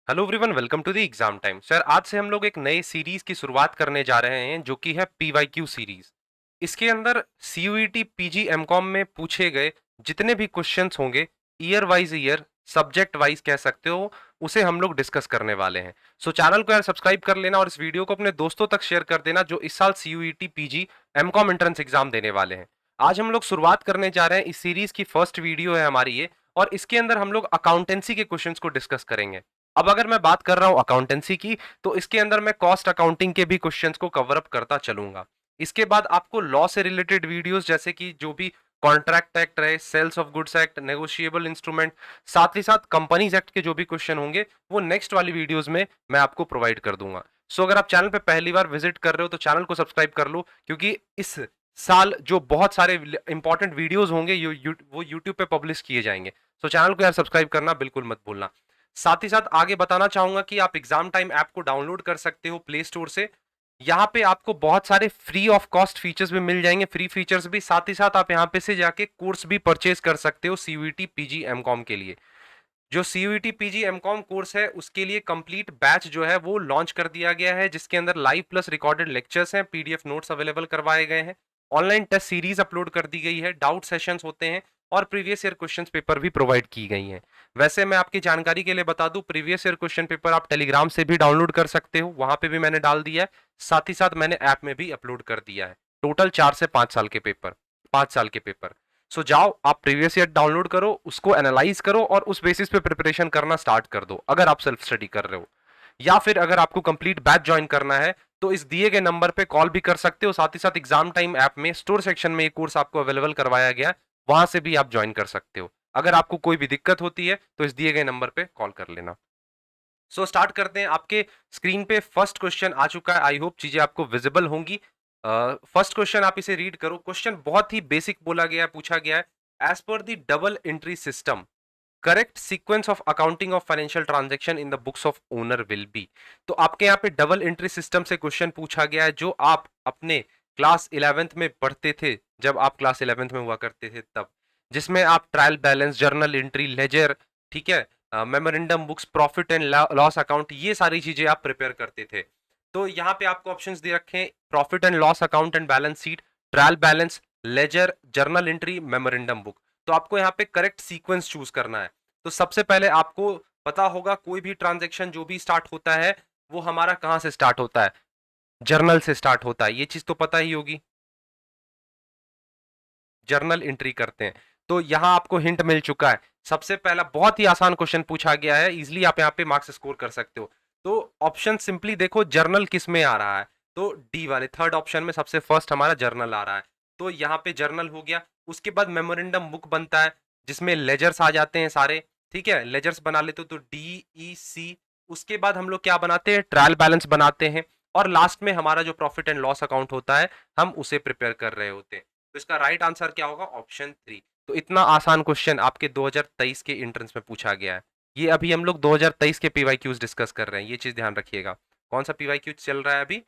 Hello everyone, welcome to the exam time. Sir, आज से हम लोग एक नए सीरीज की शुरुआत करने जा रहे हैं जो कि है पीवाईक्यू सीरीज। इसके अंदर सीयूईटी पीजी एमकॉम में पूछे गए जितने भी क्वेश्चंस होंगे, ईयर, सब्जेक्ट वाइज कह सकते हो, उसे हम लोग डिस्कस करने वाले हैं। सो चैनल को यार सब्सक्राइब कर लेना और इस वीडियो को अपने दोस्तों तक शेयर कर देना जो इस साल CUET PG MCom entrance exam देने वाले हैं। आज हम लोग शुरुआत करने जा रहे हैं, इस सीरीज की फर्स्ट वीडियो है हमारी ये, और इसके अंदर हम लोग अकाउंटेंसी के क्वेश्चंस को डिस्कस करेंगे। अब अगर मैं बात कर रहा हूं अकाउंटेंसी की, तो इसके अंदर मैं कॉस्ट अकाउंटिंग के भी क्वेश्चंस को कवर अप करता चलूंगा। इसके बाद आपको लॉ से रिलेटेड वीडियोस जैसे कि जो भी कॉन्ट्रैक्ट एक्ट रहे, sales of goods act, negotiable instrument, साथ ही साथ कंपनीज एक्ट के जो भी क्वेश्चन होंगे वो नेक्स्ट वाली वीडियोस में मैं आपको प्रोवाइड कर दूंगा। सो अगर आप चैनल पे पहली बार विजिट कर रहे हो तो चैनल को सब्सक्राइब कर लो, क्योंकि इस साल जो बहुत सारे इंपॉर्टेंट वीडियोस होंगे वो यूट्यूब पे पब्लिश किए जाएंगे। सो चैनल को यार सब्सक्राइब करना बिल्कुल मत भूलना। साथ ही साथ आगे बताना चाहूंगा कि आप एग्जाम टाइम ऐप को डाउनलोड कर सकते हो प्ले स्टोर से। यहाँ पे आपको बहुत सारे फ्री ऑफ कॉस्ट फीचर्स भी मिल जाएंगे, फ्री फीचर्स भी। साथ ही साथ आप यहाँ पे से जाके कोर्स भी परचेज कर सकते हो सीयूईटी पीजी एमकॉम के लिए। जो सीयूईटी पीजी एमकॉम कोर्स है उसके लिए कंप्लीट बैच जो है वो लॉन्च कर दिया गया है, जिसके अंदर लाइव प्लस रिकॉर्डेड लेक्चर्स हैं, पीडीएफ नोट्स अवेलेबल करवाए गए हैं, ऑनलाइन टेस्ट सीरीज अपलोड कर दी गई है, डाउट सेशंस होते हैं और प्रीवियस ईयर क्वेश्चंस पेपर भी प्रोवाइड की गई हैं। वैसे मैं आपकी जानकारी के लिए बता दूं, प्रीवियस ईयर क्वेश्चन पेपर आप टेलीग्राम से भी डाउनलोड कर सकते हो, वहां पे भी मैंने डाल दिया है। साथ ही साथ मैंने ऐप में भी अपलोड कर दिया है। टोटल 4 से 5 साल के पेपर, 5 साल के पेपर। सो जाओ, आप प्रीवियस ईयर डाउनलोड करो, उसको एनालाइज करो और उस बेसिस पे प्रिपरेशन करना स्टार्ट कर दो, अगर आप सेल्फ स्टडी कर रहे हो। या फिर अगर आपको कंप्लीट बैच ज्वाइन करना है तो इस दिए गए नंबर पे कॉल भी कर सकते हो। साथ ही साथ एग्जाम टाइम ऐप में स्टोर सेक्शन में ये कोर्स आपको अवेलेबल करवाया गया है, वहां से भी आप ज्वाइन कर सकते हो। अगर आपको कोई भी दिक्कत होती है तो इस दिए गए नंबर पे कॉल कर लेना। सो स्टार्ट करते हैं। आपके स्क्रीन पे फर्स्ट क्वेश्चन आ चुका है, आई होप चीजें आपको विजिबल होंगी। फर्स्ट क्वेश्चन आप इसे रीड करो। क्वेश्चन बहुत ही बेसिक बोला गया है, पूछा गया है, as per the double entry system correct sequence of accounting of financial transaction in the books of owner will be. तो आपके यहाँ पे डबल एंट्री सिस्टम से क्वेश्चन पूछा गया है, जो आप अपने क्लास 11th में पढ़ते थे, जब आप क्लास 11th में हुआ करते थे तब, जिसमें आप trial balance, journal entry, ledger, ठीक है, memorandum books, profit and loss account, ये सारी चीजें आप प्रिपेयर करते थे। तो यहाँ पे आपको ऑप्शंस दे रखे हैं, profit and loss account and balance sheet, trial balance, ledger, journal entry, memorandum book. तो आपको यहाँ पे करेक्ट सीक्वेंस चूज करना है। तो सबसे पहले आपको पता होगा, कोई भी ट्रांजेक्शन जो भी स्टार्ट होता है वो हमारा कहां से स्टार्ट होता है, जर्नल से स्टार्ट होता है, ये चीज तो पता ही होगी। जर्नल एंट्री करते हैं। तो यहां आपको हिंट मिल चुका है। सबसे पहला बहुत ही आसान क्वेश्चन पूछा गया है, इजिली आप यहाँ पे मार्क्स स्कोर कर सकते हो। तो ऑप्शन सिंपली देखो, जर्नल किस में आ रहा है, तो डी वाले थर्ड ऑप्शन में सबसे फर्स्ट हमारा जर्नल आ रहा है। तो यहाँ पे जर्नल हो गया। उसके बाद मेमोरेंडम बुक बनता है, जिसमें लेजर्स आ जाते हैं सारे, ठीक है, लेजर्स बना लेते हो तो डी ई सी। उसके बाद हम लोग क्या बनाते हैं, ट्रायल बैलेंस बनाते हैं। और लास्ट में हमारा जो प्रॉफिट एंड लॉस अकाउंट होता है, हम उसे प्रिपेयर कर रहे होते हैं। तो इसका राइट आंसर क्या होगा, ऑप्शन 3। तो इतना आसान क्वेश्चन आपके 2023 के एंट्रेंस में पूछा गया है। ये अभी हम लोग 2023 के पीवाईक्यूज डिस्कस कर रहे हैं, ये चीज ध्यान रखिएगा। कौन सा पीवाईक्यू चल रहा है अभी,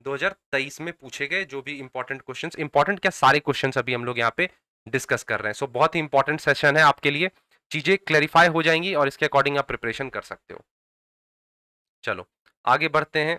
2023 में पूछे गए जो भी इंपॉर्टेंट क्वेश्चंस, इंपॉर्टेंट क्या, सारे क्वेश्चंस अभी हम लोग यहाँ पे डिस्कस कर रहे हैं। सो बहुत ही इंपॉर्टेंट सेशन है आपके लिए, चीजें क्लेरिफाई हो जाएंगी और इसके अकॉर्डिंग आप प्रिपरेशन कर सकते हो। चलो आगे बढ़ते हैं।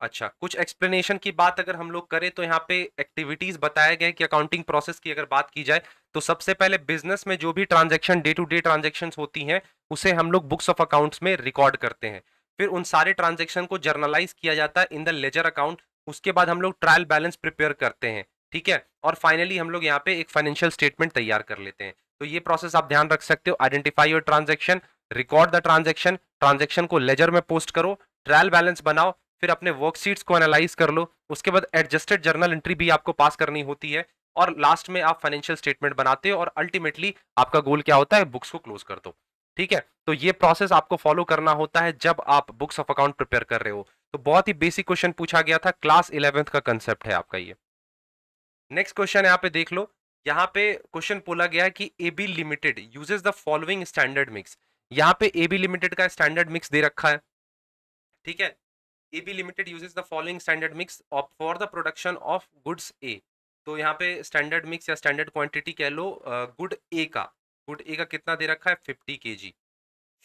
अच्छा, कुछ एक्सप्लेनेशन की बात अगर हम लोग करें तो यहाँ पे एक्टिविटीज बताए गए कि अकाउंटिंग प्रोसेस की अगर बात की जाए तो सबसे पहले बिजनेस में जो भी transaction, day to day transactions होती हैं, उसे हम लोग बुक्स ऑफ अकाउंट्स में रिकॉर्ड करते हैं। फिर उन सारे ट्रांजैक्शन को जर्नलाइज किया जाता है इन द लेजर अकाउंट। उसके बाद हम लोग ट्रायल बैलेंस प्रिपेयर करते हैं, ठीक है, और फाइनली हम लोग यहाँ पे एक फाइनेंशियल स्टेटमेंट तैयार कर लेते हैं। तो ये प्रोसेस आप ध्यान रख सकते हो, identify your transaction, record the transaction, transaction को लेजर में पोस्ट करो, ट्रायल बैलेंस बनाओ, फिर अपने वर्कशीट्स को एनालाइज कर लो। उसके बाद एडजस्टेड जर्नल एंट्री भी आपको पास करनी होती है, और लास्ट में आप फाइनेंशियल स्टेटमेंट बनाते हो, और अल्टीमेटली आपका गोल क्या होता है, बुक्स को क्लोज कर दो। ठीक है, तो ये प्रोसेस आपको फॉलो करना होता है जब आप बुक्स ऑफ अकाउंट प्रिपेयर कर रहे हो। तो बहुत ही बेसिक क्वेश्चन पूछा गया था, क्लास 11th का कंसेप्ट है आपका ये। नेक्स्ट क्वेश्चन यहाँ पे देख लो। यहाँ पे क्वेश्चन बोला गया है कि AB limited uses the following standard mix. यहाँ पे एबी लिमिटेड का स्टैंडर्ड मिक्स दे रखा है, ठीक है। AB Limited uses the following standard mix of for the production of goods A। तो यहाँ पे स्टैंडर्ड मिक्स या स्टैंडर्ड क्वांटिटी कह लो, गुड ए का कितना दे रखा है 50 kg।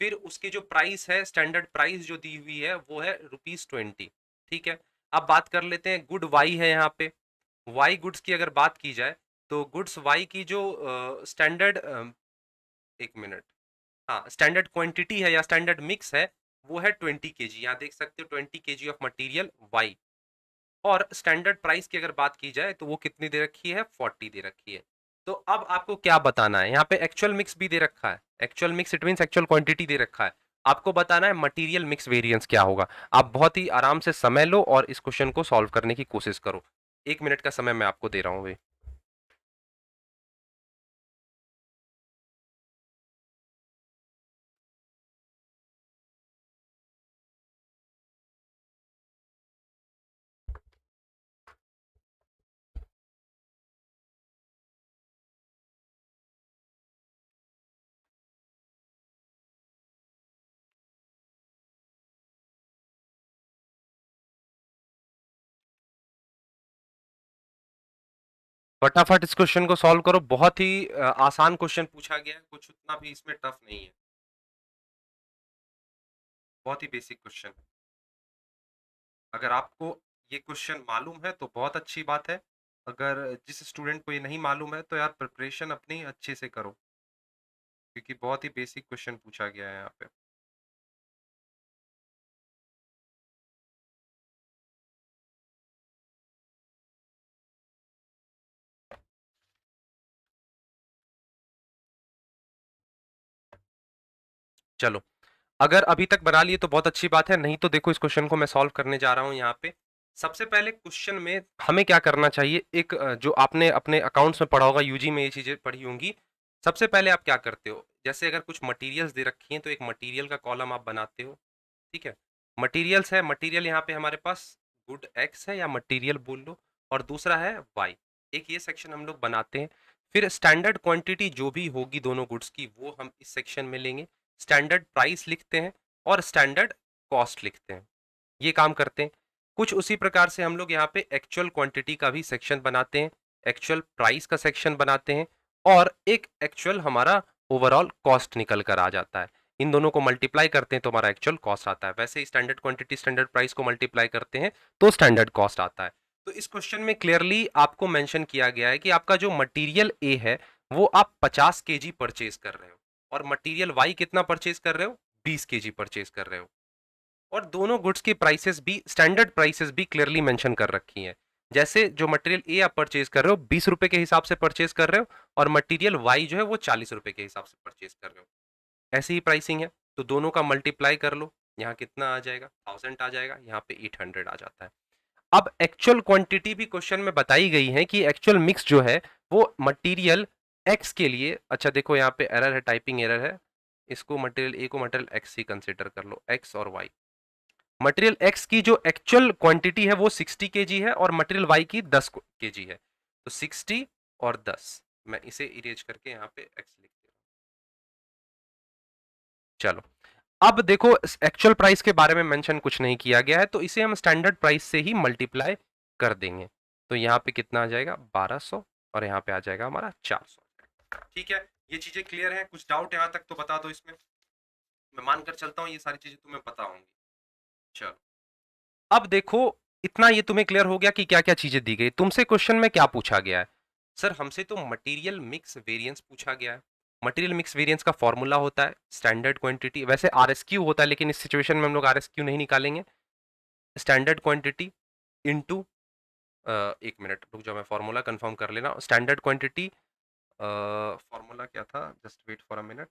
फिर उसकी जो प्राइस है, स्टैंडर्ड प्राइस जो दी हुई है वो है ₹20। ठीक है। अब बात कर लेते हैं गुड वाई है यहाँ पे। वाई गुड्स की अगर बात की जाए तो गुड्स वाई की जो स्टैंडर्ड, एक मिनट, हाँ, स्टैंडर्ड क्वांटिटी है या स्टैंडर्ड मिक्स है वो है 20 kg। यहाँ देख सकते हो 20 kg ऑफ मटेरियल वाई। और स्टैंडर्ड प्राइस की अगर बात की जाए तो वो कितनी दे रखी है, 40 दे रखी है। तो अब आपको क्या बताना है, यहाँ पे एक्चुअल मिक्स भी दे रखा है, actual mix it means actual quantity दे रखा है। आपको बताना है मटेरियल मिक्स वेरिएंस क्या होगा। आप बहुत ही आराम से समय लो और इस क्वेश्चन को सॉल्व करने की कोशिश करो। 1 मिनट का समय मैं आपको दे रहा हूँ भाई। फटाफट इस क्वेश्चन को सॉल्व करो, बहुत ही आसान क्वेश्चन पूछा गया है, कुछ उतना भी इसमें टफ नहीं है, बहुत ही बेसिक क्वेश्चन। अगर आपको ये क्वेश्चन मालूम है तो बहुत अच्छी बात है। अगर जिस स्टूडेंट को ये नहीं मालूम है तो यार प्रिपरेशन अपनी अच्छे से करो, क्योंकि बहुत ही बेसिक क्वेश्चन पूछा गया है यहाँ पे। चलो, अगर अभी तक बना लिए तो बहुत अच्छी बात है, नहीं तो देखो इस क्वेश्चन को मैं सॉल्व करने जा रहा हूँ यहाँ पे। सबसे पहले क्वेश्चन में हमें क्या करना चाहिए, एक जो आपने अपने अकाउंट्स में पढ़ा होगा, यूजी में ये चीजें पढ़ी होंगी। सबसे पहले आप क्या करते हो, जैसे अगर कुछ मटेरियल्स दे रखी हैं तो एक मटेरियल का कॉलम आप बनाते हो। ठीक है। मटेरियल्स है, मटेरियल यहाँ पे हमारे पास गुड एक्स है या मटेरियल बोल लो, और दूसरा है वाई। एक ये सेक्शन हम लोग बनाते हैं। फिर स्टैंडर्ड क्वांटिटी जो भी होगी दोनों गुड्स की वो हम इस सेक्शन में लेंगे। स्टैंडर्ड प्राइस लिखते हैं और स्टैंडर्ड कॉस्ट लिखते हैं, ये काम करते हैं। कुछ उसी प्रकार से हम लोग यहाँ पे एक्चुअल क्वांटिटी का भी सेक्शन बनाते हैं, एक्चुअल प्राइस का सेक्शन बनाते हैं, और एक एक्चुअल हमारा ओवरऑल कॉस्ट निकल कर आ जाता है। इन दोनों को मल्टीप्लाई करते हैं तो हमारा एक्चुअल कॉस्ट आता है। वैसे ही स्टैंडर्ड क्वांटिटी स्टैंडर्ड प्राइस को मल्टीप्लाई करते हैं तो स्टैंडर्ड कॉस्ट आता है। तो इस क्वेश्चन में क्लियरली आपको मेंशन किया गया है कि आपका जो मटेरियल ए है वो आप 50 kg परचेज कर रहे हो, और मटेरियल वाई कितना परचेज कर रहे हो, 20 kg परचेज कर रहे हो। और दोनों गुड्स की प्राइसेस भी, स्टैंडर्ड प्राइसेस भी क्लियरली मेंशन कर रखी हैं। जैसे जो मटेरियल ए आप परचेज कर रहे हो 20 रुपए के हिसाब से परचेज कर रहे हो, और मटेरियल वाई जो है वो 40 रुपए के हिसाब से परचेज कर रहे हो। ऐसी ही प्राइसिंग है, तो दोनों का मल्टीप्लाई कर लो। यहाँ कितना आ जाएगा, 1000 आ जाएगा, यहाँ पे 800 आ जाता है। अब एक्चुअल क्वांटिटी भी क्वेश्चन में बताई गई है कि एक्चुअल मिक्स जो है वो मटेरियल एक्स के लिए, अच्छा देखो यहाँ पे एरर है, टाइपिंग एरर है। इसको मटेरियल ए को मटेरियल एक्स ही कंसिडर कर लो, एक्स और वाई। मटेरियल एक्स की जो एक्चुअल क्वांटिटी है वो 60 kg है, और मटेरियल वाई की 10 kg है। तो 60 और 10, मैं इसे इरेज करके यहाँ पे एक्स लिख दे रहा हूँ। चलो, अब देखो एक्चुअल प्राइस के बारे में मेंशन कुछ नहीं किया गया है, तो इसे हम स्टैंडर्ड प्राइस से ही मल्टीप्लाई कर देंगे। तो यहाँ पे कितना आ जाएगा, 1200, और यहाँ पे आ जाएगा हमारा 400। ठीक है, ये चीजें क्लियर है? कुछ डाउट यहाँ तक तो बता दो इसमें। मैं मानकर चलता हूँ ये सारी चीजें तुम्हें पता होंगी। चलो, अब देखो, इतना ये तुम्हें क्लियर हो गया कि क्या क्या चीजें दी गई। तुमसे क्वेश्चन में क्या पूछा गया है, सर हमसे तो मटेरियल मिक्स वेरिएंस पूछा गया है। मटेरियल मिक्स वेरिएंस का फॉर्मूला होता है स्टैंडर्ड क्वांटिटी, वैसे आरएसक्यू होता है लेकिन इस सिचुएशन में हम लोग आरएसक्यू नहीं निकालेंगे। स्टैंडर्ड क्वांटिटी इनटू, एक मिनट रुक जाओ, मैं फॉर्मूला कंफर्म कर लेना। स्टैंडर्ड क्वांटिटी, फॉर्मूला क्या था, just wait for a minute.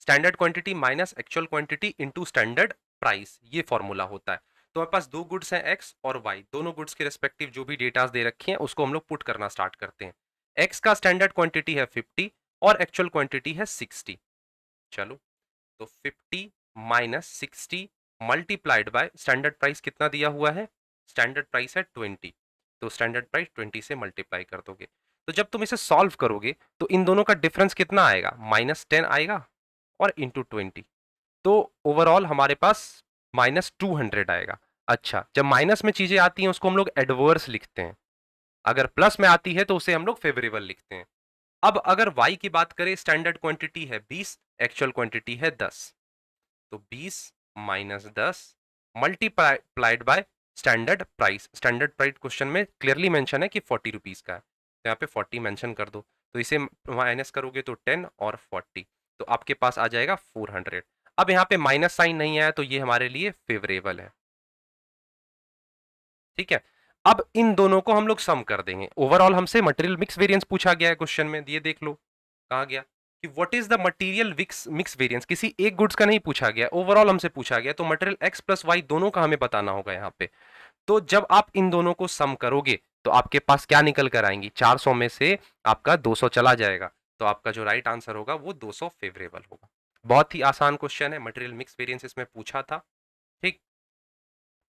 Standard quantity minus actual quantity into standard price, ये फॉर्मूला होता है। तो हमारे पास दो गुड्स हैं एक्स और वाई, दोनों गुड्स के रिस्पेक्टिव जो भी डेटास दे रखी हैं उसको हम लोग पुट करना स्टार्ट करते हैं। एक्स का स्टैंडर्ड क्वांटिटी है 50 और एक्चुअल क्वांटिटी है 60। चलो, तो 50 minus 60 multiplied by standard price कितना दिया हुआ है, स्टैंडर्ड प्राइस है 20, तो स्टैंडर्ड प्राइस 20 से मल्टीप्लाई कर दोगे। तो जब तुम इसे सॉल्व करोगे तो इन दोनों का डिफरेंस कितना आएगा, -10 आएगा, और इंटू 20, तो ओवरऑल हमारे पास -200 आएगा। अच्छा, जब माइनस में चीजें आती हैं उसको हम लोग एडवर्स लिखते हैं। अगर प्लस में आती है तो उसे हम लोग फेवरेबल लिखते हैं। अब अगर y की बात करें, स्टैंडर्ड क्वांटिटी है 20, एक्चुअल क्वांटिटी है 10, तो 20 minus 10 multiplied by standard price. Standard price question में क्लियरली मेंशन है कि 40 रुपीज का है, तो यहाँ पे 40 मेंशन कर दो, तो इसे माइनस करोगे तो 10 और 40, तो आपके पास आ जाएगा 400। अब यहाँ पे माइनस साइन नहीं आया तो ये हमारे लिए फेवरेबल है, ठीक है। अब इन दोनों को हम लोग सम कर देंगे। ओवरऑल हमसे मटेरियल मिक्स वेरिएंस पूछा गया है क्वेश्चन में, ये देख लो कहा गया कि what is the material mix variance. किसी एक गुड्स का नहीं पूछा गया, ओवरऑल हमसे पूछा गया, तो मटेरियल एक्स प्लस वाई दोनों का हमें बताना होगा यहाँ पे। तो जब आप इन दोनों को सम करोगे तो आपके पास क्या निकल कर आएंगी, 400 में से आपका 200 चला जाएगा, तो आपका जो राइट आंसर होगा वो 200 फेवरेबल होगा। बहुत ही आसान क्वेश्चन है, मटेरियल मिक्स वेरिएंस इसमें पूछा था, ठीक।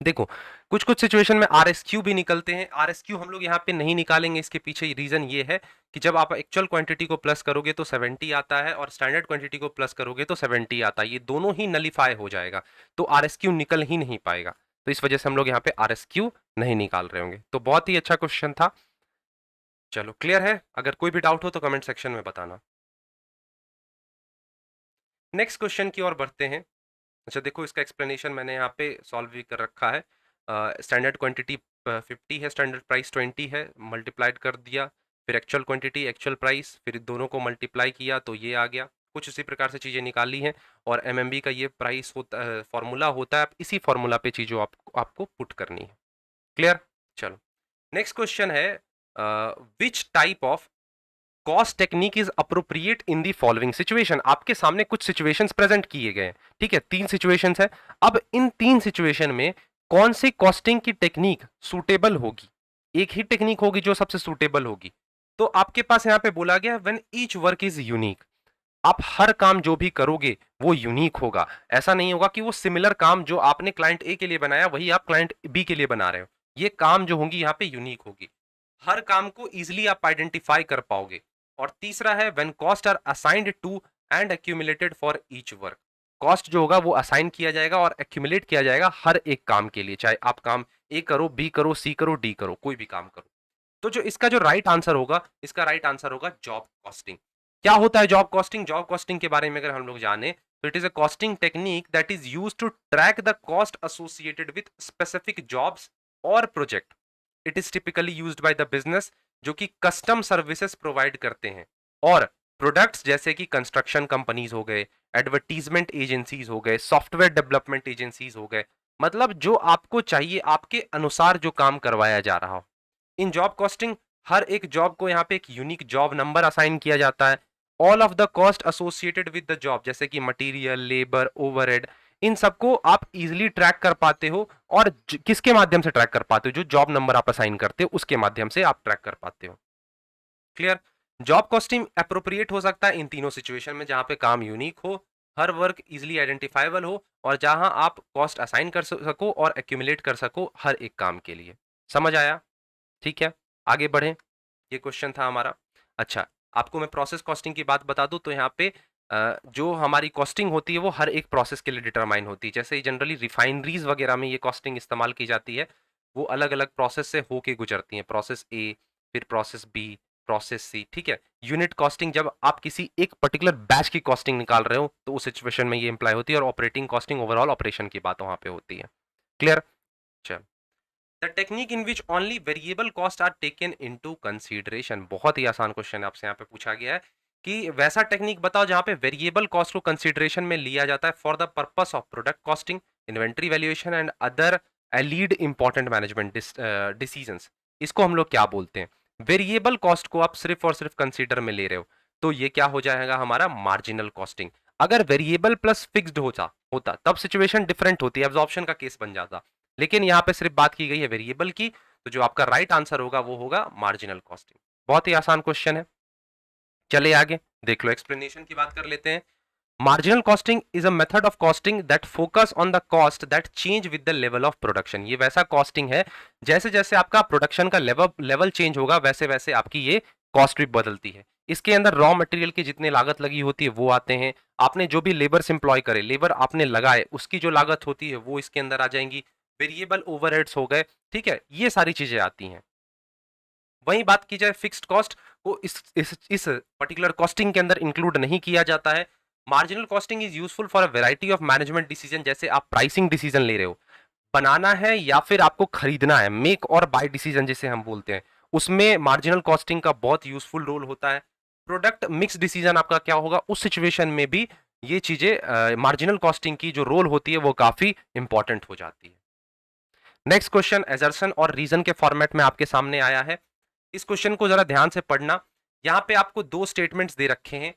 देखो कुछ कुछ सिचुएशन में आरएसक्यू भी निकलते हैं, आरएसक्यू हम लोग यहाँ पे नहीं निकालेंगे, इसके पीछे रीजन ये है कि जब आप एक्चुअल क्वांटिटी को प्लस करोगे तो 70 आता है और स्टैंडर्ड क्वांटिटी को प्लस करोगे तो 70 आता है, ये दोनों ही नलीफाई हो जाएगा, तो आरएसक्यू निकल ही नहीं पाएगा, तो इस वजह से हम लोग यहाँ पे आरएसक्यू नहीं निकाल रहे होंगे। तो बहुत ही अच्छा क्वेश्चन था। चलो क्लियर है, अगर कोई भी डाउट हो तो कमेंट सेक्शन में बताना। नेक्स्ट क्वेश्चन की ओर बढ़ते हैं। अच्छा देखो, इसका एक्सप्लेनेशन मैंने यहाँ पे सॉल्व भी कर रखा है। स्टैंडर्ड क्वांटिटी 50 है, स्टैंडर्ड प्राइस 20 है, मल्टीप्लाइड कर दिया, फिर एक्चुअल क्वांटिटी एक्चुअल प्राइस, फिर दोनों को मल्टीप्लाई किया तो ये आ गया। कुछ इसी प्रकार से चीज़ें निकाली हैं और एमएमबी का ये प्राइस होता है, फॉर्मूला होता है, इसी फॉर्मूला पे चीज़ों आपको पुट करनी है। क्लियर? चलो नेक्स्ट क्वेश्चन है, which type of cost technique is appropriate in the following situation. आपके सामने कुछ सिचुएशंस प्रेजेंट किए गए हैं, ठीक है, 3 सिचुएशंस है। अब इन 3 सिचुएशन में कौन सी कॉस्टिंग की टेक्निक सुटेबल होगी, एक ही टेक्निक होगी जो सबसे सुटेबल होगी। तो आपके पास यहां पे बोला गया when each work is unique, आप हर काम जो भी करोगे वो यूनिक होगा। ऐसा नहीं होगा कि वो सिमिलर काम जो आपने क्लाइंट ए के लिए बनाया वही आप क्लाइंट बी के लिए बना रहे हो। ये काम जो होंगी यहाँ पे यूनिक होगी, हर काम को इजिली आप आइडेंटिफाई कर पाओगे। और तीसरा है when cost are assigned to and accumulated for each work, cost जो होगा वो असाइन किया जाएगा और एक्यूमुलेट किया जाएगा हर एक काम के लिए, चाहे आप काम ए करो, बी करो, सी करो, डी करो, कोई भी काम करो। तो जो इसका जो राइट आंसर होगा, इसका राइट आंसर होगा जॉब कॉस्टिंग। क्या होता है जॉब कॉस्टिंग? जॉब कॉस्टिंग के बारे में अगर हम लोग जाने तो it is a costing technique that is used to track the cost associated with specific jobs और project. It is typically used by the business जो कि कस्टम सर्विसेज प्रोवाइड करते हैं, और प्रोडक्ट्स जैसे कि कंस्ट्रक्शन कंपनीज हो गए, एडवर्टीजमेंट एजेंसीज हो गए, सॉफ्टवेयर डेवलपमेंट एजेंसीज हो गए, मतलब जो आपको चाहिए आपके अनुसार जो काम करवाया जा रहा हो। इन जॉब कॉस्टिंग हर एक जॉब को यहाँ पे एक यूनिक जॉब नंबर असाइन किया जाता है। All of the cost associated with the job, जैसे कि मटेरियल, लेबर, ओवरहेड, इन सबको आप इजिली ट्रैक कर पाते हो। और किसके माध्यम से ट्रैक कर पाते हो? जो जॉब नंबर आप असाइन करते हो उसके माध्यम से आप ट्रैक कर पाते हो। क्लियर? जॉब कॉस्टिंग अप्रोप्रिएट हो सकता है इन तीनों सिचुएशन में, जहां पे काम यूनिक हो, हर वर्क इजिली आइडेंटिफाइबल हो, और जहां आप कॉस्ट असाइन कर सको और एक्यूमुलेट कर सको हर एक काम के लिए। समझ आया? ठीक है, आगे बढ़े। ये क्वेश्चन था हमारा। अच्छा, आपको मैं प्रोसेस कॉस्टिंग की बात बता दूं तो यहाँ पे जो हमारी कॉस्टिंग होती है वो हर एक प्रोसेस के लिए डिटरमाइन होती है। जैसे जनरली रिफाइनरीज वगैरह में ये कॉस्टिंग इस्तेमाल की जाती है, वो अलग अलग प्रोसेस से होके गुजरती हैं, प्रोसेस ए, फिर प्रोसेस बी, प्रोसेस सी, ठीक है। यूनिट कॉस्टिंग जब आप किसी एक पर्टिकुलर बैच की कॉस्टिंग निकाल रहे हो तो उस सिचुएशन में ये इंप्लाई होती है, और ऑपरेटिंग कॉस्टिंग ओवरऑल ऑपरेशन की बात वहां पे होती है। क्लियर? चल, the technique in which only variable cost are taken into consideration. बहुत ही आसान क्वेश्चन आपसे यहाँ पे पूछा गया है कि वैसा टेक्निक बताओ जहां पे वेरिएबल कॉस्ट को कंसीडरेशन में लिया जाता है for the purpose of product costing, inventory valuation and other lead important management decisions. इसको हम लोग क्या बोलते हैं? वेरिएबल कॉस्ट को आप सिर्फ और सिर्फ कंसीडर में ले रहे हो तो ये क्या हो जाएगा हमारा मार्जिनल कॉस्टिंग। अगर वेरिएबल प्लस फिक्स्ड होता तब सिचुएशन डिफरेंट होती, एब्जॉर्प्शन का केस बन जाता। लेकिन यहां पे सिर्फ बात की गई है वेरिएबल की, तो जो आपका राइट आंसर होगा वो होगा मार्जिनल कॉस्टिंग। बहुत ही आसान क्वेश्चन है। चले आगे देख लो, एक्सप्लेनेशन की बात कर लेते हैं। Marginal costing is a method of costing that focus on the cost that change with the level of production. ये वैसा कॉस्टिंग है जैसे जैसे आपका प्रोडक्शन का लेवल चेंज होगा वैसे वैसे आपकी ये कॉस्ट भी बदलती है। इसके अंदर रॉ मटेरियल की जितने लागत लगी होती है वो आते हैं, आपने जो भी लेबर्स एम्प्लॉय करे, लेबर आपने लगाए उसकी जो लागत होती है वो इसके अंदर आ जाएंगी, वेरिएबल ओवरहेड्स हो गए, ठीक है, ये सारी चीजें आती हैं। वहीं बात की जाए फिक्स्ड कॉस्ट को इस पर्टिकुलर कॉस्टिंग के अंदर इंक्लूड नहीं किया जाता है। Marginal costing is useful for a variety of management decision, जैसे आप प्राइसिंग डिसीजन ले रहे हो, बनाना है या फिर आपको खरीदना है, मेक और बाय डिसीजन जिसे हम बोलते हैं, उसमें मार्जिनल कॉस्टिंग का बहुत यूजफुल रोल होता है। प्रोडक्ट मिक्स डिसीजन आपका क्या होगा, उस सिचुएशन में भी ये चीजें मार्जिनल कॉस्टिंग की जो रोल होती है वो काफी इंपॉर्टेंट हो जाती है। नेक्स्ट क्वेश्चन एजर्शन और रीजन के फॉर्मेट में आपके सामने आया है। इस क्वेश्चन को जरा ध्यान से पढ़ना। यहां पे आपको दो स्टेटमेंट्स दे रखे हैं,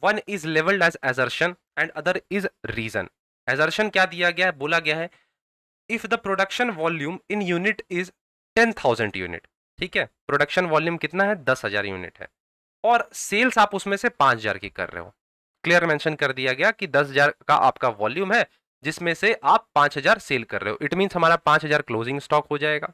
one is labelled as assertion and other is reason. Assertion क्या दिया गया है, बोला गया है if the production volume in unit is 10,000 unit, ठीक है, प्रोडक्शन वॉल्यूम कितना है, 10,000 यूनिट है, और सेल्स आप उसमें से 5,000 की कर रहे हो। क्लियर मेंशन कर दिया गया कि 10,000 का आपका वॉल्यूम है जिसमें से आप 5,000 सेल कर रहे हो, इट मींस हमारा 5,000 क्लोजिंग स्टॉक हो जाएगा।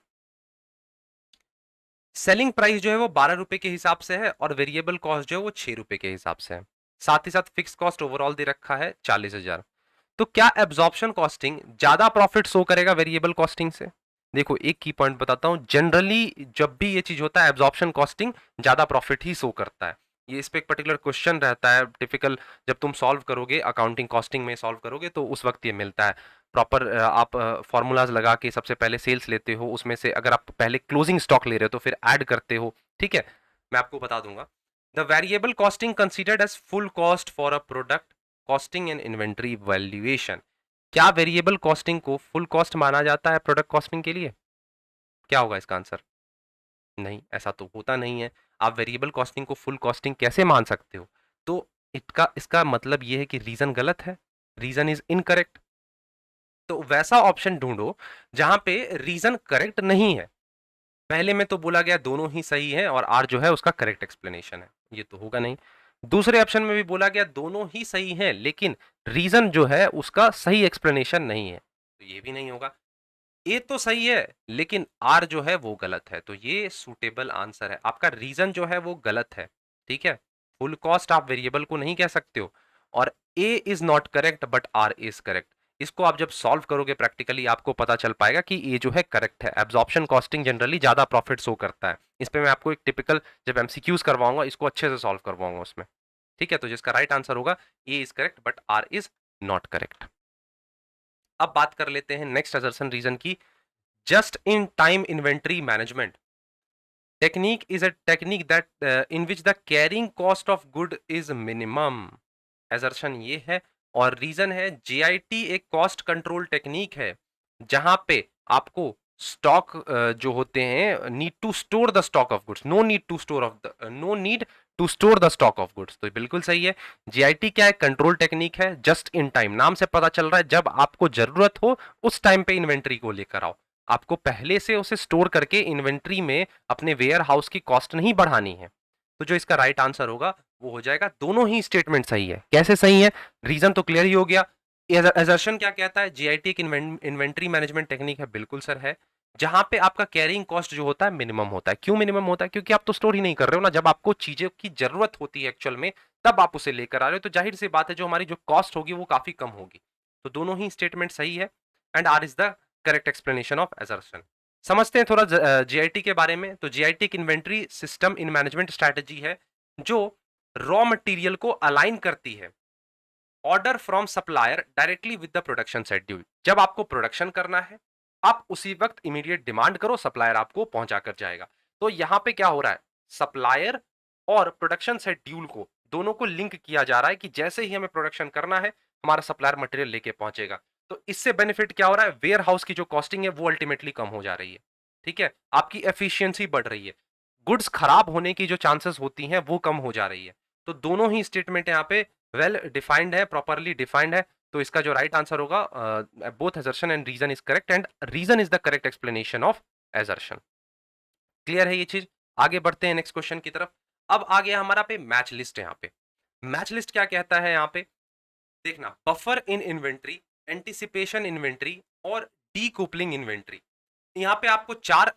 सेलिंग प्राइस जो है वो 12 रुपए के हिसाब से है और वेरिएबल कॉस्ट जो है वो 6 रुपए के हिसाब से है। साथ ही साथ फिक्स कॉस्ट ओवरऑल दे रखा है 40,000। तो क्या एब्जॉर्प्शन कॉस्टिंग ज्यादा प्रॉफिट शो करेगा वेरिएबल कॉस्टिंग से? देखो एक की पॉइंट बताता हूं, जनरली जब भी ये चीज होता है एब्जॉर्प्शन कॉस्टिंग ज्यादा प्रॉफिट ही शो करता है। ये इस पे एक पर्टिकुलर क्वेश्चन रहता है टिपिकल, जब तुम सॉल्व करोगे अकाउंटिंग कॉस्टिंग में सॉल्व करोगे तो उस वक्त ये मिलता है। प्रॉपर आप फॉर्मूलाज लगा के सबसे पहले सेल्स लेते हो, उसमें से अगर आप पहले क्लोजिंग स्टॉक ले रहे हो तो फिर ऐड करते हो, ठीक है। मैं आपको बता दूंगा, the variable costing considered as full cost for a product costing and inventory valuation. क्या वेरिएबल कॉस्टिंग को फुल कॉस्ट माना जाता है प्रोडक्ट कॉस्टिंग के लिए? क्या होगा इसका आंसर? नहीं, ऐसा तो होता नहीं है। आप वेरिएबल कॉस्टिंग को फुल कॉस्टिंग कैसे मान सकते हो? तो इसका मतलब यह है कि रीजन गलत है, रीजन इज इनकरेक्ट। तो वैसा ऑप्शन ढूंढो जहां पे रीजन करेक्ट नहीं है। पहले में तो बोला गया दोनों ही सही है और आर जो है उसका करेक्ट एक्सप्लेनेशन है, ये तो होगा नहीं। दूसरे ऑप्शन में भी बोला गया दोनों ही सही है लेकिन रीजन जो है उसका सही एक्सप्लेनेशन नहीं है, तो ये भी नहीं होगा। ए तो सही है लेकिन आर जो है वो गलत है, तो ये सूटेबल आंसर है। आपका रीजन जो है वो गलत है, ठीक है। फुल कॉस्ट आप वेरिएबल को नहीं कह सकते हो, और A is not correct but R is correct. इसको आप जब सॉल्व करोगे प्रैक्टिकली आपको पता चल पाएगा कि ये जो है करेक्ट है। एब्जॉर्प्शन कॉस्टिंग जनरली ज्यादा प्रॉफिट शो करता है। इस पे मैं आपको एक टिपिकल जब एमसीक्यूज करवाऊंगा इसको अच्छे से सॉल्व करवाऊंगा उसमें, ठीक है। तो जिसका राइट आंसर होगा A is correct but R is not correct. अब बात कर लेते हैं नेक्स्ट असर्शन रीजन की। just in time inventory management technique is a technique that in which the carrying cost of good is minimum। assertion ये है और reason है जीआईटी एक कॉस्ट कंट्रोल टेक्निक है जहां पे आपको स्टॉक जो होते हैं need to store the stock of goods, no need to store the stock of goods. तो बिल्कुल सही है। जीआईटी क्या है, कंट्रोल टेक्निक है। जस्ट इन टाइम नाम से पता चल रहा है जब आपको जरूरत हो उस टाइम पे इन्वेंट्री को लेकर आओ। आपको पहले से उसे स्टोर करके इन्वेंट्री में अपने वेयर हाउस की कॉस्ट नहीं बढ़ानी है। तो जो इसका राइट आंसर होगा वो हो जाएगा, दोनों ही स्टेटमेंट सही है। कैसे सही है, रीजन तो क्लियर ही हो गया। एजर्शन क्या कहता है, जीआईटी एक इन्वेंट्री मैनेजमेंट टेक्निक है, बिल्कुल सर है, जहां पे आपका कैरिंग कॉस्ट जो होता है मिनिमम होता है। क्यों मिनिमम होता है? क्योंकि आप तो स्टोर ही नहीं कर रहे हो ना। जब आपको चीजों की जरूरत होती है एक्चुअल में तब आप उसे लेकर आ रहे हो, तो जाहिर सी बात है जो हमारी जो कॉस्ट होगी वो काफी कम होगी। तो दोनों ही स्टेटमेंट सही है and R is the correct explanation of assertion. समझते हैं थोड़ा जीआईटी के बारे में। तो जीआईटी एक inventory system in management strategy है जो रॉ मटेरियल को अलाइन करती है order from supplier directly with the production schedule. जब आपको प्रोडक्शन करना है आप उसी वक्त इमीडिएट डिमांड करो, सप्लायर आपको पहुंचा कर जाएगा। तो यहां पे क्या हो रहा है, सप्लायर और प्रोडक्शन शेड्यूल को दोनों को लिंक किया जा रहा है कि जैसे ही हमें प्रोडक्शन करना है हमारा सप्लायर मटेरियल लेके पहुंचेगा। तो इससे बेनिफिट क्या हो रहा है, वेयर हाउस की जो कॉस्टिंग है वो अल्टीमेटली कम हो जा रही है, ठीक है। आपकी एफिशिएंसी बढ़ रही है, गुड्स खराब होने की जो चांसेस होती हैं वो कम हो जा रही है। तो दोनों ही स्टेटमेंट यहाँ पे वेल डिफाइंड है, प्रॉपरली डिफाइंड है। तो इसका जो राइट आंसर होगा, both assertion and reason is correct and reason is the correct explanation of assertion. Clear है ये चीज? आगे बढ़ते हैं नेक्स्ट क्वेश्चन की तरफ। अब आ गया हमारा पे मैच लिस्ट। यहाँ पे मैच लिस्ट क्या कहता है, यहाँ पे देखना, buffer in inventory, anticipation inventory और डीकूपलिंग इन्वेंट्री। यहाँ पे आपको चार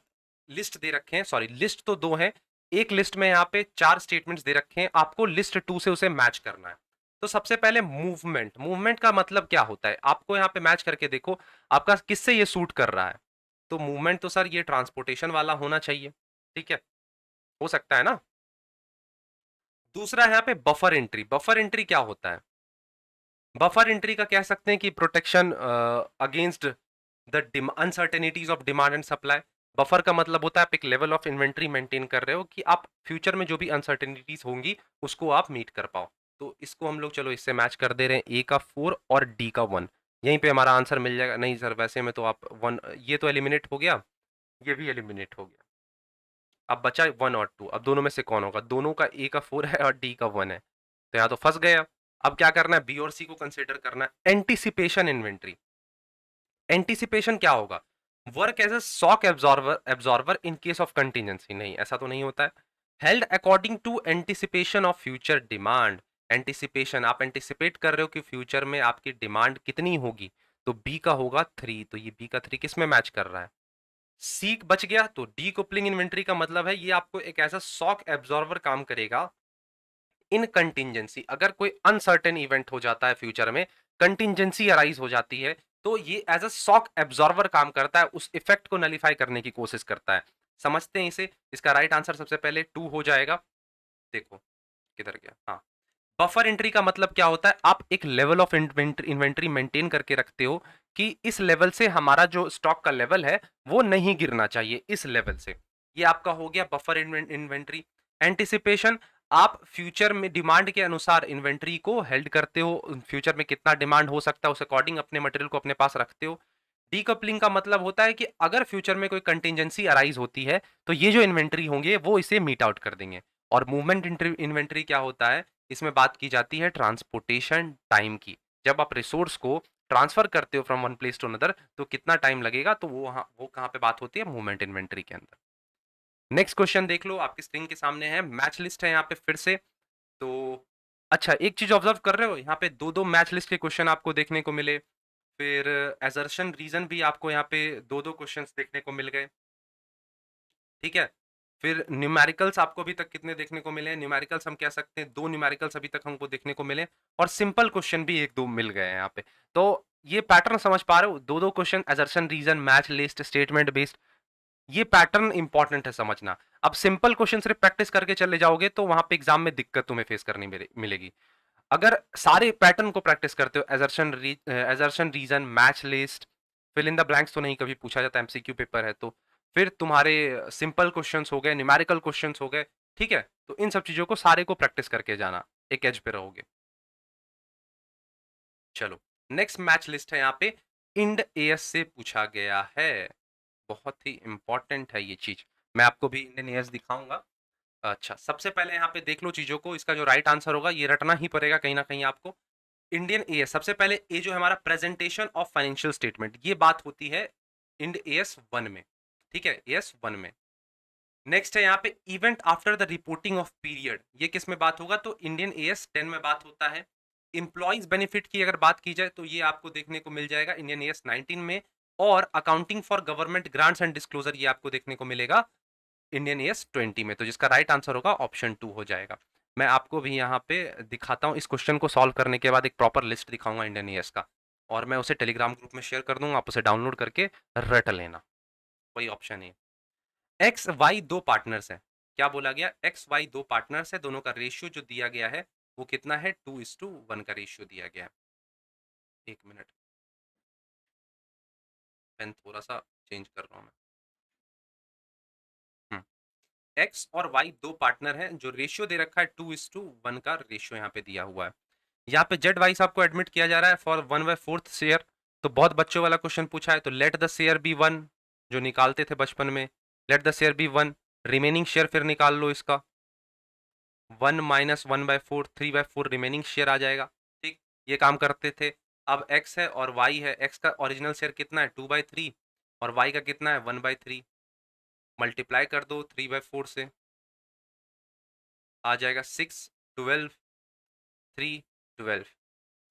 लिस्ट दे रखे हैं, सॉरी लिस्ट तो दो है, एक लिस्ट में यहाँ पे चार स्टेटमेंट्स दे रखे हैं, आपको लिस्ट टू से उसे मैच करना है। तो सबसे पहले मूवमेंट। मूवमेंट का मतलब क्या होता है, आपको यहाँ पे मैच करके देखो आपका किससे ये सूट कर रहा है। तो मूवमेंट तो सर ये ट्रांसपोर्टेशन वाला होना चाहिए, ठीक है। हो सकता है ना। दूसरा है यहाँ पे बफर एंट्री। बफर एंट्री क्या होता है? बफर एंट्री का कह सकते हैं कि protection against the uncertainties of demand and supply. Buffer का मतलब होता है आप एक लेवल ऑफ इन्वेंट्री मेंटेन कर रहे हो कि आप फ्यूचर में जो भी अनसर्टेनिटीज होंगी उसको आप मीट कर पाओ। तो इसको हम लोग चलो इससे मैच कर दे रहे हैं, ए का 4 और डी का 1। यहीं पे हमारा आंसर मिल जाएगा। नहीं सर, वैसे में तो आप 1, ये तो एलिमिनेट हो गया, ये भी एलिमिनेट हो गया। अब बचा 1 और 2। अब दोनों में से कौन होगा? दोनों का ए का 4 है और डी का 1 है, तो यहाँ तो फंस गया। अब क्या करना है? बी और सी को कंसिडर करना है। Anticipation inventory. एंटीसिपेशन क्या होगा? Work as a shock absorber absorber in case of contingency. नहीं, ऐसा तो नहीं होता है। Held according to anticipation of future demand. Anticipation, आप एंटीसिपेट कर रहे हो कि फ्यूचर में आपकी डिमांड कितनी होगी, तो बी का होगा 3। तो ये बी का 3 किस में मैच कर रहा है? सी बच गया। तो डी कोपलिंग इन्वेंट्री का मतलब है ये आपको एक ऐसा शॉक एब्जॉर्वर काम करेगा इन कंटिजेंसी। अगर कोई अनसर्टेन इवेंट हो जाता है फ्यूचर में, कंटिजेंसी अराइज हो जाती है, तो ये एज अ शॉक एब्जॉर्वर काम करता है, उस इफेक्ट को नलीफाई करने की कोशिश करता है। समझते हैं इसे। इसका राइट आंसर सबसे पहले 2 हो जाएगा। देखो किधर गया, हाँ। बफर एंट्री का मतलब क्या होता है? आप एक लेवल ऑफ इन्वेंट्री मेंटेन करके रखते हो कि इस लेवल से हमारा जो स्टॉक का लेवल है वो नहीं गिरना चाहिए, इस लेवल से। ये आपका हो गया बफर इन्वेंट्री। एंटिसिपेशन, आप फ्यूचर में डिमांड के अनुसार इन्वेंट्री को हेल्ड करते हो, फ्यूचर में कितना डिमांड हो सकता है उस अकॉर्डिंग अपने मटेरियल को अपने पास रखते हो। डीकपलिंग का मतलब होता है कि अगर फ्यूचर में कोई कंटिजेंसी अराइज होती है तो ये जो इन्वेंट्री होंगे वो इसे मीट आउट कर देंगे। और मूवमेंट इन्वेंट्री क्या होता है? इसमें बात की जाती है ट्रांसपोर्टेशन टाइम की। जब आप रिसोर्स को ट्रांसफर करते हो from one place to another, तो कितना टाइम लगेगा, तो वो कहाँ पे बात होती है? मूवमेंट इन्वेंट्री के अंदर। नेक्स्ट क्वेश्चन देख लो, आपकी स्क्रीन के सामने है, मैच लिस्ट है यहाँ पे फिर से। तो अच्छा, एक चीज ऑब्जर्व कर रहे हो, यहाँ पे दो दो मैच लिस्ट के क्वेश्चन आपको देखने को मिले। फिर एजर्शन रीजन भी आपको यहाँ पे दो दो क्वेश्चंस देखने को मिल गए। ठीक है। फिर न्यूमेरिकल्स आपको अभी तक कितने देखने को मिले? न्यूमेरिकल्स हम कह सकते हैं 2 न्यूमेरिकल्स अभी तक हमको देखने को मिले, और सिंपल क्वेश्चन भी 1-2 मिल गए हैं यहाँ पे। तो ये पैटर्न समझ पा रहे हो? दो दो question, assertion reason, match list, statement based, ये पैटर्न इंपॉर्टेंट है समझना। अब सिंपल क्वेश्चन सिर्फ प्रैक्टिस करके चले जाओगे तो वहां पे एग्जाम में दिक्कत तुम्हें फेस करनी मिलेगी। अगर सारे पैटर्न को प्रैक्टिस करते हो, assertion reason, match list, fill in the blanks तो नहीं कभी पूछा जाता, एमसीक्यू पेपर है तो। फिर तुम्हारे सिंपल क्वेश्चंस हो गए, न्यूमेरिकल क्वेश्चंस हो गए। ठीक है, तो इन सब चीजों को सारे को प्रैक्टिस करके जाना, एक एज पे रहोगे। चलो, नेक्स्ट मैच लिस्ट है यहाँ पे, इंड एएस से पूछा गया है। बहुत ही इंपॉर्टेंट है ये चीज। मैं आपको भी इंडियन एएस दिखाऊंगा। अच्छा, सबसे पहले यहाँ पे देख लो चीजों को। इसका जो राइट आंसर होगा ये रटना ही पड़ेगा कहीं ना कहीं आपको। इंडियन एएस, सबसे पहले ए जो है हमारा प्रेजेंटेशन ऑफ फाइनेंशियल स्टेटमेंट, ये बात होती है इंड एएस 1 में। ठीक है, एएस 1 में। नेक्स्ट है यहाँ पे event after the reporting of period, ये किस में बात होगा? तो इंडियन एएस 10 में बात होता है। इंप्लॉइज बेनिफिट की अगर बात की जाए तो ये आपको देखने को मिल जाएगा इंडियन एएस 19 में। और accounting for government grants and disclosure, ये आपको देखने को मिलेगा इंडियन एएस 20 में। तो जिसका राइट आंसर होगा ऑप्शन 2 हो जाएगा। मैं आपको भी यहाँ पे दिखाता हूँ, इस क्वेश्चन को सॉल्व करने के बाद एक प्रॉपर लिस्ट दिखाऊंगा इंडियन एएस का, और मैं उसे टेलीग्राम ग्रुप में शेयर कर दूंगा, आप उसे डाउनलोड करके रट लेना। वही ऑप्शन है। एक्स वाई दो पार्टनर्स हैं। क्या बोला गया? एक्स वाई दो पार्टनर्स है, दोनों का रेशियो जो दिया गया है वो कितना है? 2:1 का रेशियो दिया गया है। एक मिनट, पेन थोड़ा सा चेंज कर रहा हूँ मैं। एक्स और वाई दो पार्टनर हैं, जो रेशियो दे रखा है 2:1 का रेशियो यहाँ पे दिया हुआ है। यहाँ पे जेड वाइस आपको एडमिट किया जा रहा है फॉर 1/4 शेयर। तो बहुत बच्चों वाला क्वेश्चन पूछा है, तो लेट द शेयर बी 1, जो निकालते थे बचपन में। Let the share be 1, remaining share फिर निकाल लो इसका। 1 माइनस 1/4, 3/4 रिमेनिंग शेयर आ जाएगा। ठीक, ये काम करते थे। अब एक्स है और वाई है, एक्स का ओरिजिनल शेयर कितना है? 2/3, और वाई का कितना है? 1/3। मल्टीप्लाई कर दो 3/4 से, आ जाएगा 6, 12, 3, 12।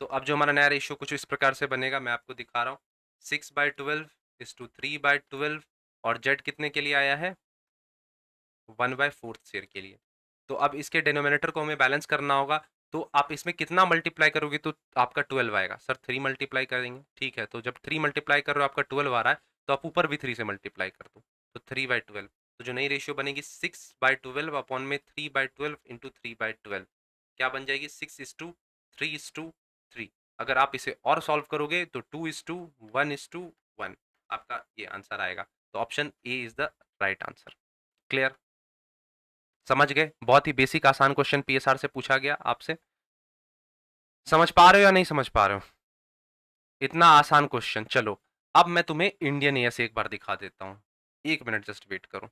तो अब जो हमारा नया रेशियो कुछ इस प्रकार से बनेगा, मैं आपको दिखा रहा हूँ। 6/12 is to 3/12, और जेड कितने के लिए आया है? 1/4 शेयर के लिए। तो अब इसके डिनोमिनेटर को हमें बैलेंस करना होगा। तो आप इसमें कितना मल्टीप्लाई करोगे तो आपका 12 आएगा? सर 3 मल्टीप्लाई करेंगे। ठीक है, तो जब 3 मल्टीप्लाई कर रहे हो आपका 12 आ रहा है, तो आप ऊपर भी 3 से मल्टीप्लाई कर दो, तो 3/12। तो जो नई रेशियो बनेगी 6/12 अपॉन में 3/12 इंटू 3/12 क्या बन जाएगी 6:3:3। अगर आप इसे और सॉल्व करोगे तो 2:1:1 आपका ये आंसर आएगा। तो option A is the right answer. Clear? समझ गए? बहुत ही बेसिक आसान क्वेश्चन पीएसआर से पूछा गया आपसे। समझ पा रहे हो या नहीं समझ पा रहे हो? इतना आसान क्वेश्चन। चलो अब मैं तुम्हें इंडियन एएस एक बार दिखा देता हूं। 1 मिनट जस्ट वेट करो।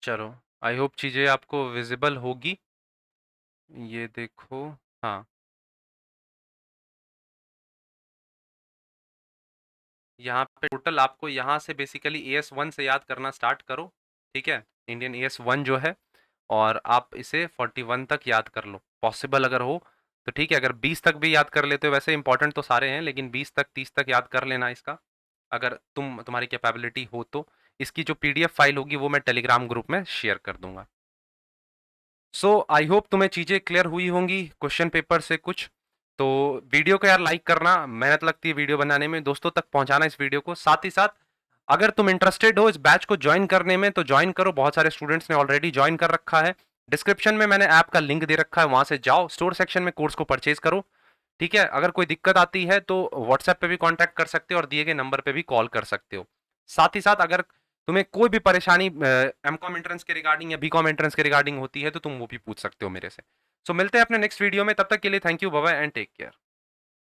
चलो आई होप चीजें आपको विजिबल होगी। ये देखो। हाँ, यहाँ पे टोटल आपको यहाँ से बेसिकली AS1 से याद करना स्टार्ट करो। ठीक है, इंडियन AS1 जो है, और आप इसे 41 तक याद कर लो पॉसिबल अगर हो तो। ठीक है, अगर 20 तक भी याद कर लेते हो, वैसे इंपॉर्टेंट तो सारे हैं, लेकिन 20 तक 30 तक याद कर लेना इसका, अगर तुम्हारी कैपेबिलिटी हो तो। इसकी जो PDF फाइल होगी वो मैं टेलीग्राम ग्रुप में शेयर कर दूंगा। सो आई होप तुम्हें चीज़ें क्लियर हुई होंगी क्वेश्चन पेपर से कुछ। तो वीडियो को यार लाइक करना, मेहनत लगती है वीडियो बनाने में, दोस्तों तक पहुंचाना इस वीडियो को। साथ ही साथ अगर तुम इंटरेस्टेड हो इस बैच को ज्वाइन करने में तो ज्वाइन करो, बहुत सारे स्टूडेंट्स ने ऑलरेडी ज्वाइन कर रखा है। डिस्क्रिप्शन में मैंने ऐप का लिंक दे रखा है, वहां से जाओ, स्टोर सेक्शन में कोर्स को परचेज करो। ठीक है, अगर कोई दिक्कत आती है तो व्हाट्सएप पे भी कांटेक्ट कर सकते हो और दिए गए नंबर पे भी कॉल कर सकते हो। साथ ही साथ अगर तुम्हें कोई भी परेशानी एमकॉम एंट्रेंस के रिगार्डिंग या बीकॉम एंट्रेंस के रिगार्डिंग होती है तो तुम वो भी पूछ सकते हो मेरे से। सो मिलते हैं अपने नेक्स्ट वीडियो में, तब तक के लिए thank you, bye bye and take care.